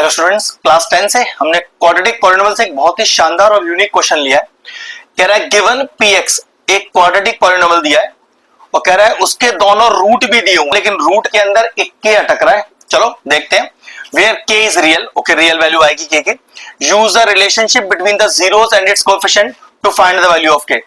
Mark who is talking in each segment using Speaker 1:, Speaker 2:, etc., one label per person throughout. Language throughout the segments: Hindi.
Speaker 1: हेलो स्टूडेंट्स, क्लास 10 से हमने क्वाड्रेटिक पॉलिनोमियल से एक बहुत ही शानदार और यूनिक क्वेश्चन लिया है। कह रहा है गिवन px एक क्वाड्रेटिक पॉलिनोमियल दिया है और कह रहा है उसके दोनों रूट भी दिए होंगे, लेकिन रूट के अंदर एक k अटक रहा है। चलो देखते हैं। Where k is real, okay real value आएगी k की। Use the relationship between the zeros and its coefficient to find the value of k।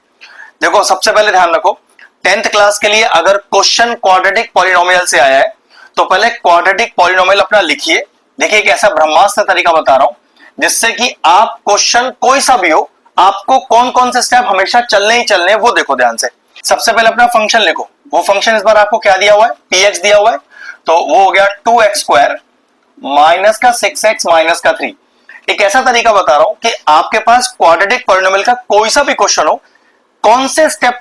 Speaker 1: देखो सबसे पहले ध्यान रखो, 10th क्लास के लिए अगर क्वेश्चन क्वाड्रेटिक पॉलिनोमियल से आया है तो पहले क्वाड्रेटिक पॉलिनोमियल अपना लिखिए। देखिए एक ऐसा ब्रह्मास्त्र तरीका बता रहा हूं जिससे कि आप क्वेश्चन कोई सा भी हो, आपको कौन कौन से स्टेप हमेशा चलने ही चलने वो देखो ध्यान से। सबसे पहले अपना फंक्शन लिखो। वो फंक्शन इस बार आपको क्या दिया हुआ है, px दिया हुआ है, तो वो हो गया 2x स्क्वायर माइनस का 6x माइनस का 3। एक ऐसा तरीका बता रहा हूं कि आपके पास क्वाड्रेटिक पॉलिनोमियल का कोई सा भी क्वेश्चन हो, कौन से स्टेप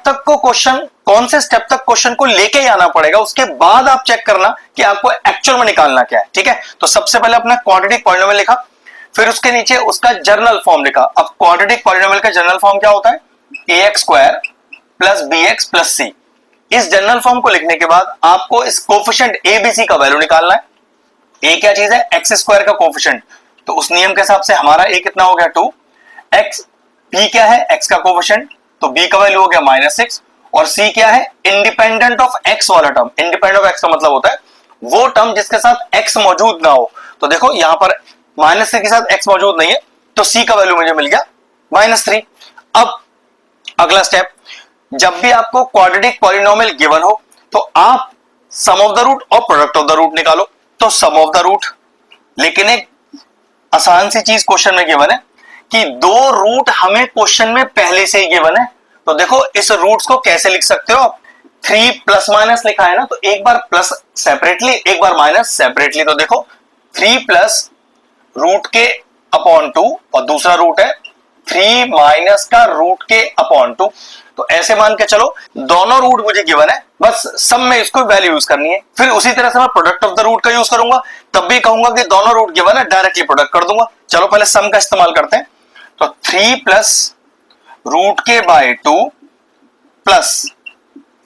Speaker 1: तक क्वेश्चन को लेके ही आना पड़ेगा, उसके बाद आप चेक करना कि आपको एक्चुअल में निकालना क्या है। ठीक है, तो सबसे पहले अपना क्वाड्रेटिक पॉलिनोमियल लिखा, फिर उसके नीचे उसका जर्नल फॉर्म लिखा। अब क्वाड्रेटिक पॉलिनोमियल का जर्नल फॉर्म क्या होता है, ax square plus bx plus c। इस जर्नल फॉर्म को लिखने के बाद आपको इस कोफिशिएंट abc का वैल्यू निकालना है। a क्या चीज है, x स्क्वायर का कोफिशिएंट, तो उस नियम के हिसाब से हमारा a कितना हो गया 2, x b क्या है x का कोफिशिएंट, तो b का वैल्यू हो गया -6, और c क्या है इंडिपेंडेंट ऑफ x वाला टर्म। इंडिपेंडेंट ऑफ x का मतलब होता है वो टर्म जिसके साथ x मौजूद ना हो। तो देखो यहां पर -6 के साथ x मौजूद नहीं है, तो c का वैल्यू मुझे मिल गया -3। अब अगला स्टेप, जब भी आपको क्वाड्रेटिक पॉलिनोमियल गिवन हो तो आप सम ऑफ द रूट और प्रोडक्ट ऑफ द रूट निकालो। तो सम ऑफ द रूट, लेकिन एक आसान सी चीज क्वेश्चन में गिवन है कि दो रूट हमें क्वेश्चन में पहले से ही गिवन है। तो देखो इस रूट्स को कैसे लिख सकते हो, 3 प्लस माइनस लिखा है ना, तो एक बार प्लस सेपरेटली एक बार माइनस सेपरेटली। तो देखो 3 प्लस रूट के अपॉन 2 और दूसरा रूट है 3 माइनस का रूट के अपॉन 2। तो ऐसे मान के चलो दोनों रूट मुझे गिवन है, बस सम में इसको वैल्यू यूज करनी है। फिर उसी तरह से मैं प्रोडक्ट ऑफ द रूट का यूज करूंगा, तब भी कहूंगा कि दोनों रूट गिवन है, डायरेक्टली प्रोडक्ट कर दूंगा। चलो पहले सम का इस्तेमाल करते हैं। तो 3 प्लस रूट के बाय 2 प्लस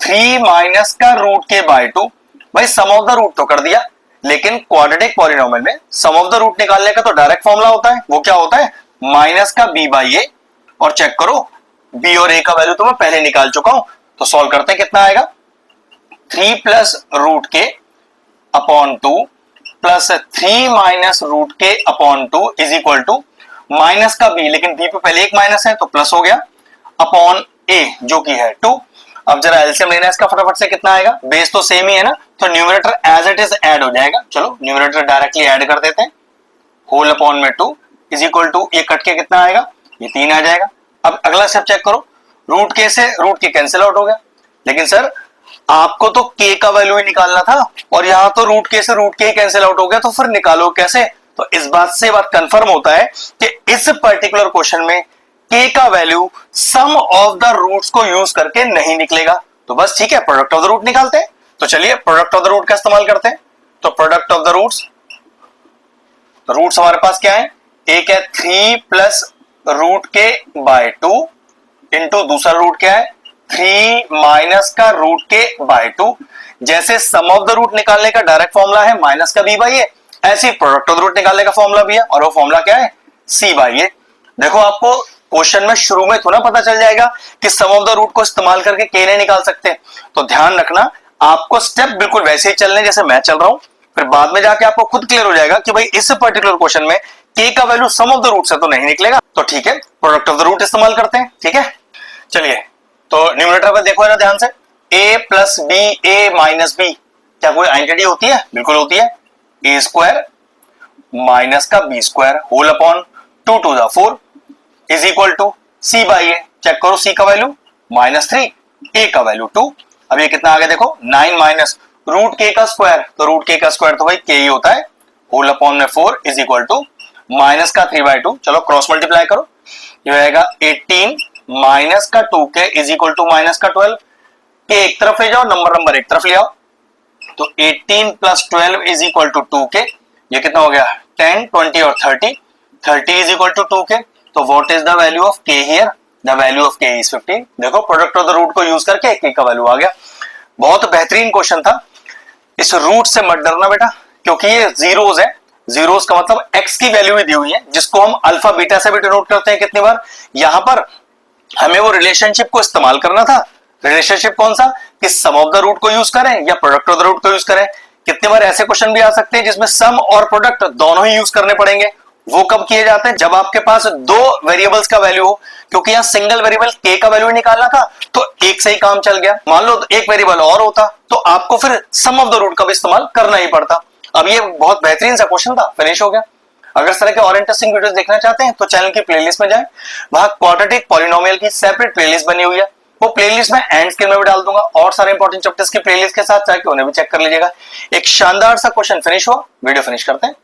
Speaker 1: 3 माइनस का रूट के बाय 2। भाई सम ऑफ द रूट तो कर दिया, लेकिन क्वाड्रेटिक पॉलिनोमियल में सम ऑफ द रूट निकालने का तो डायरेक्ट फॉर्मूला होता है। वो क्या होता है, माइनस का b बाई ए। और चेक करो b और a का वैल्यू तो मैं पहले निकाल चुका हूं, तो सॉल्व करते हैं। कितना आएगा, 3 प्लस रूट के अपॉन 2 प्लस 3 माइनस रूट के upon 2 is equal to minus का b, लेकिन b पे पहले एक माइनस है तो प्लस हो गया, अपॉन a जो कि है 2। अब जरा एलसीएम लेना है इसका फटाफट से, कितना आएगा, बेस तो सेम ही है ना, तो numerator as it is add हो जाएगा। चलो न्यूमरेटर डायरेक्टली ऐड कर देते हैं, होल अपॉन में 2 इज इक्वल टू, ये कट के कितना आएगा, ये 3 आ जाएगा। अब अगला स्टेप चेक करो, रूट के से रूट के कैंसिल आउट हो गया, लेकिन सर आपको तो k का वैल्यू ही निकालना था और यहां तो रूट के से रूट के ही कैंसिल आउट हो गया, तो फिर निकालो कैसे। तो इस बात से बात कंफर्म होता है कि इस पर्टिकुलर क्वेश्चन में k का value sum of the roots को यूज करके नहीं निकलेगा। तो बस ठीक है, प्रोडक्ट ऑफ द रूट निकालते हैं। तो चलिए प्रोडक्ट ऑफ द रूट का इस्तेमाल करते हैं। तो प्रोडक्ट ऑफ द रूट्स, तो रूट्स हमारे पास क्या है, एक है 3 प्लस रूट के बाय 2 इंटू दूसरा रूट क्या है 3 माइनस का रूट के बाय 2। जैसे सम ऑफ द रूट निकालने का डायरेक्ट फॉर्मूला है माइनस का b बाई ए, ऐसे ही प्रोडक्ट ऑफ द रूट निकालने का फॉर्मूला भी है, और वो फॉर्मूला क्या है, c बाई ए। देखो आपको क्वेश्चन में शुरू में थोड़ा पता चल जाएगा कि सम ऑफ द रूट को इस्तेमाल करके k नहीं निकाल सकते, तो ध्यान रखना आपको स्टेप बिल्कुल वैसे ही चलने जैसे मैं चल रहा हूं। फिर बाद में जाके आपको खुद क्लियर हो जाएगा कि भाई इस पर्टिकुलर क्वेश्चन में k का value sum of the root से तो नहीं निकलेगा। तो ठीक है, प्रोडक्ट ऑफ द रूट इस्तेमाल करते हैं। ठीक है, चलिए तो न्यूमरेटर पर देखो ना ध्यान से, a plus B A minus B, क्या कोई आइडेंटिटी होती है, बिल्कुल होती है, a स्क्वायर माइनस का b square whole upon 2 to the 4 is equal to c by A. Check करो c का वैल्यू -3, a का वैल्यू 2। अब ये कितना आ गया देखो, 9 माइनस रूट के का स्क्वायर, तो रूट के का स्क्वायर तो भाई k ही होता है, होल अपॉन में 4 इज इक्वल टू माइनस का 3/2। चलो क्रॉस मल्टीप्लाई करो, ये आएगा 18 माइनस का 2k is equal to minus का 12। के एक तरफ ले जाओ, नंबर एक तरफ ले आओ, तो 18 plus 12 is equal to 2k। ये कितना हो गया, 10 20 और 30 इज इक्वल टू 2k। तो what is the value of k here, the value of k is 15। देखो प्रोडक्ट ऑफ द रूट को यूज करके k का वैल्यू आ गया। बहुत बेहतरीन क्वेश्चन था, इस रूट से मत डरना बेटा, क्योंकि ये जीरोस है, जीरोस का मतलब x की वैल्यू भी दी हुई है, जिसको हम अल्फा बीटा से भी डिनोट करते हैं कितनी बार। यहां पर हमें वो रिलेशनशिप को इस्तेमाल करना था। रिलेशनशिप कौन सा, कि सम ऑफ द रूट को यूज करें या प्रोडक्ट ऑफ द रूट को यूज करें। कितनी बार ऐसे क्वेश्चन भी आ सकते हैं जिसमें सम और प्रोडक्ट दोनों ही यूज करने पड़ेंगे। वो कब किए जाते हैं, जब आपके पास दो वेरिएबल्स का वैल्यू हो, क्योंकि यहां सिंगल वेरिएबल k का वैल्यू निकालना था तो एक से ही काम चल गया। मान लो एक वेरिएबल और होता तो आपको फिर सम ऑफ द रूट का भी इस्तेमाल करना ही पड़ता। अब ये बहुत बेहतरीन सा क्वेश्चन था, फिनिश हो गया। अगर इस तरह के और इंटरेस्टिंग वीडियोस देखना चाहते हैं तो चैनल की प्लेलिस्ट में जाएं, वहां क्वाड्रेटिक पॉलिनोमियल की सेपरेट प्लेलिस्ट बनी हुई है। वो प्लेलिस्ट में एंड स्क्रीन में भी डाल दूंगा और सारे इंपॉर्टेंट चैप्टर्स की प्लेलिस्ट के साथ जाके उन्हें भी चेक कर लीजिएगा। एक शानदार सा क्वेश्चन फिनिश हुआ, वीडियो फिनिश करते हैं।